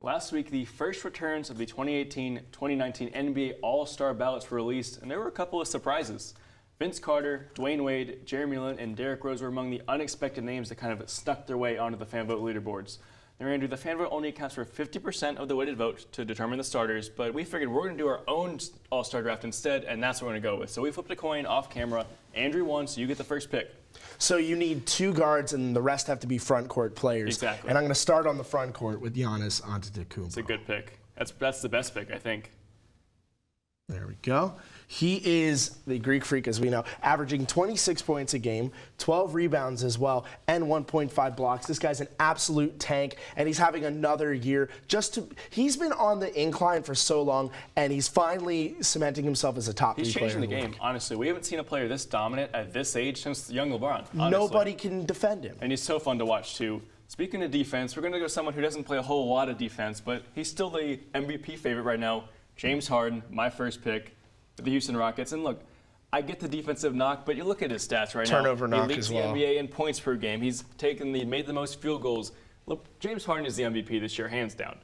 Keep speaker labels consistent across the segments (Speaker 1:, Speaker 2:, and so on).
Speaker 1: Last week, the first returns of the 2018-2019 NBA All-Star ballots were released, and there were a couple of surprises. Vince Carter, Dwayne Wade, Jeremy Lin, and Derrick Rose were among the unexpected names that kind of snuck their way onto the fan vote leaderboards. Now, Andrew, the fan vote only accounts for 50% of the weighted vote to determine the starters, but we figured we're going to do our own All-Star draft instead, and that's what we're going to go with. So we flipped a coin off camera. Andrew won, so you get the first pick.
Speaker 2: So you need 2 guards, and the rest have to be front court players.
Speaker 1: Exactly.
Speaker 2: And I'm going to start on the front court with Giannis Antetokounmpo.
Speaker 1: It's a good pick. That's the best pick, I think.
Speaker 2: There we go. He is the Greek Freak, as we know, averaging 26 points a game, 12 rebounds as well, and 1.5 blocks. This guy's an absolute tank, and he's having another year. He's been on the incline for so long, and he's finally cementing himself as a top 3 player.
Speaker 1: He's changing the game, honestly. We haven't seen a player this dominant at this age since young LeBron, honestly.
Speaker 2: Nobody can defend him.
Speaker 1: And he's so fun to watch, too. Speaking of defense, we're going to go someone who doesn't play a whole lot of defense, but he's still the MVP favorite right now. James Harden, my first pick for the Houston Rockets. And look, I get the defensive knock, but you look at his stats right now.
Speaker 2: Turnover knock as well.
Speaker 1: He leads the NBA in points per game. He's made the most field goals. Look, James Harden is the MVP this year, hands down.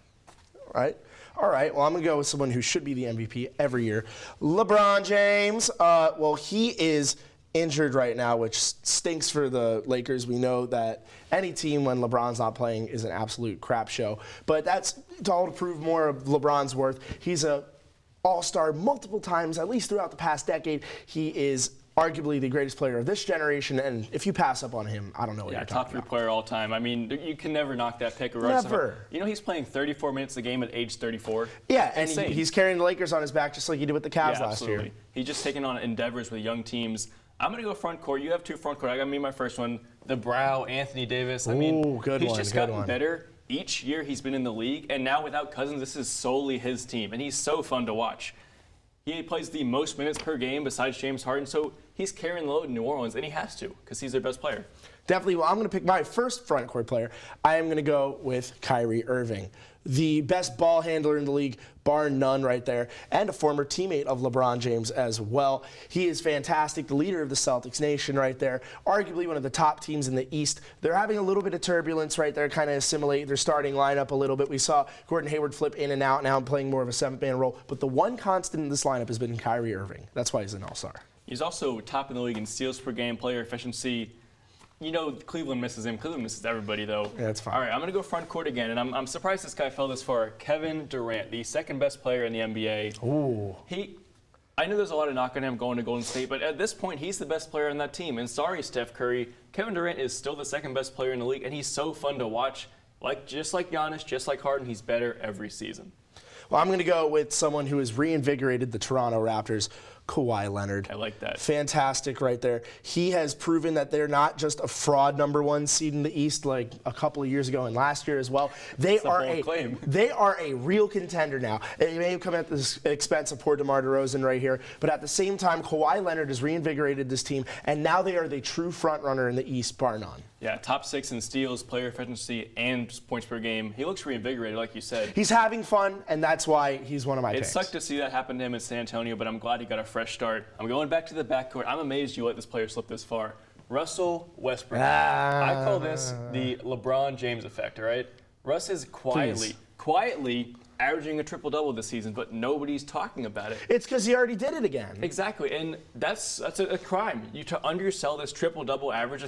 Speaker 2: All right. Well, I'm going to go with someone who should be the MVP every year. LeBron James. Well, he is injured right now, which stinks for the Lakers. We know that any team when LeBron's not playing is an absolute crap show. But that's all to prove more of LeBron's worth. He's a all-star multiple times, at least throughout the past decade. He is arguably the greatest player of this generation, and if you pass up on him, I don't know what you're talking about.
Speaker 1: Top 3 player all time. I mean, you can never knock that pick.
Speaker 2: Never.
Speaker 1: You know, he's playing 34 minutes a game at age 34.
Speaker 2: Yeah, and he's carrying the Lakers on his back just like he did with the Cavs last year.
Speaker 1: He's just taking on endeavors with young teams. I'm going to go front court. You have 2 front court. I got me my first one. The Brow, Anthony Davis. I mean, he's just gotten better each year he's been in the league. And now without Cousins, this is solely his team. And he's so fun to watch. He plays the most minutes per game besides James Harden. So he's carrying the load in New Orleans, and he has to because he's their best player.
Speaker 2: Definitely. Well, I'm going to pick my first front court player. I am going to go with Kyrie Irving, the best ball handler in the league, bar none right there, and a former teammate of LeBron James as well. He is fantastic, the leader of the Celtics nation right there, arguably one of the top teams in the East. They're having a little bit of turbulence right there, kind of assimilate their starting lineup a little bit. We saw Gordon Hayward flip in and out, now playing more of a 7th-man role, but the one constant in this lineup has been Kyrie Irving. That's why he's an all-star.
Speaker 1: He's also top in the league in steals per game, player efficiency. You know, Cleveland misses him. Cleveland misses everybody, though.
Speaker 2: Yeah, that's fine.
Speaker 1: All right, I'm going to go front court again, and I'm surprised this guy fell this far. Kevin Durant, the 2nd best player in the NBA.
Speaker 2: Ooh.
Speaker 1: I know there's a lot of knock on him going to Golden State, but at this point, he's the best player on that team. And sorry, Steph Curry, Kevin Durant is still the 2nd best player in the league, and he's so fun to watch. Just like Giannis, just like Harden, he's better every season.
Speaker 2: Well, I'm going to go with someone who has reinvigorated the Toronto Raptors, Kawhi Leonard.
Speaker 1: I like that.
Speaker 2: Fantastic right there. He has proven that they're not just a fraud #1 seed in the East like a couple of years ago and last year as well. They are a real contender now. It may have come at the expense of poor DeMar DeRozan right here, but at the same time, Kawhi Leonard has reinvigorated this team, and now they are the true front runner in the East, bar none.
Speaker 1: Yeah, top 6 in steals, player efficiency, and points per game. He looks reinvigorated, like you said.
Speaker 2: He's having fun, and that's why he's one of my picks.
Speaker 1: It sucked to see that happen to him in San Antonio, but I'm glad he got a fresh start. I'm going back to the backcourt. I'm amazed you let this player slip this far. Russell Westbrook. I call this the LeBron James effect, all right? Russ is quietly averaging a triple-double this season, but nobody's talking about it.
Speaker 2: It's because he already did it again.
Speaker 1: Exactly, and that's a crime. You to undersell this triple-double average.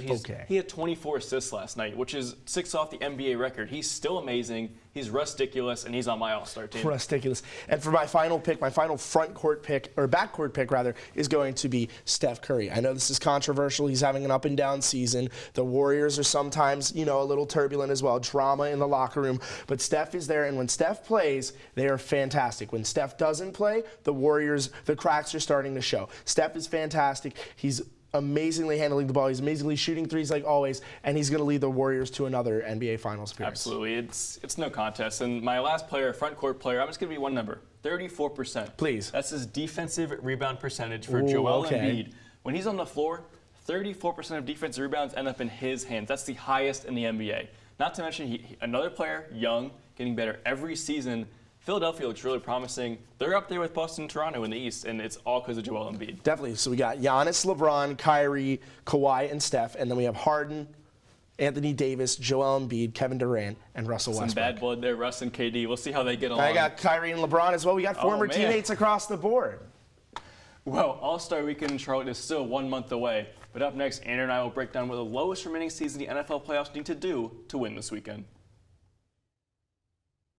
Speaker 1: He had 24 assists last night, which is 6 off the NBA record. He's still amazing. He's ridiculous, and he's on my all-star team.
Speaker 2: Ridiculous. And for my final pick, my final front-court pick, or backcourt pick, rather, is going to be Steph Curry. I know this is controversial. He's having an up-and-down season. The Warriors are sometimes, a little turbulent as well. Drama in the locker room. But Steph is there, and when Steph plays, they are fantastic. When Steph doesn't play, the Warriors, the cracks are starting to show. Steph is fantastic. He's amazingly handling the ball. He's amazingly shooting threes like always, and he's going to lead the Warriors to another NBA Finals appearance.
Speaker 1: Absolutely. It's no contest. And my last player, front court player, I'm just going to be one number, 34%.
Speaker 2: Please.
Speaker 1: That's his defensive rebound percentage for Joel Embiid. When he's on the floor, 34% of defensive rebounds end up in his hands. That's the highest in the NBA. Not to mention another player, young, getting better every season. Philadelphia looks really promising. They're up there with Boston and Toronto in the East, and it's all because of Joel Embiid.
Speaker 2: Definitely. So we got Giannis, LeBron, Kyrie, Kawhi, and Steph, and then we have Harden, Anthony Davis, Joel Embiid, Kevin Durant, and Russell
Speaker 1: Some
Speaker 2: Westbrook.
Speaker 1: bad blood there, Russ and KD. We'll see how they get along.
Speaker 2: I got Kyrie and LeBron as well. We got former
Speaker 1: man.
Speaker 2: teammates across the board.
Speaker 1: Well, All-Star Weekend in Charlotte is still 1 month away. But up next, Andrew and I will break down what the lowest remaining seeds in the NFL playoffs need to do to win this weekend.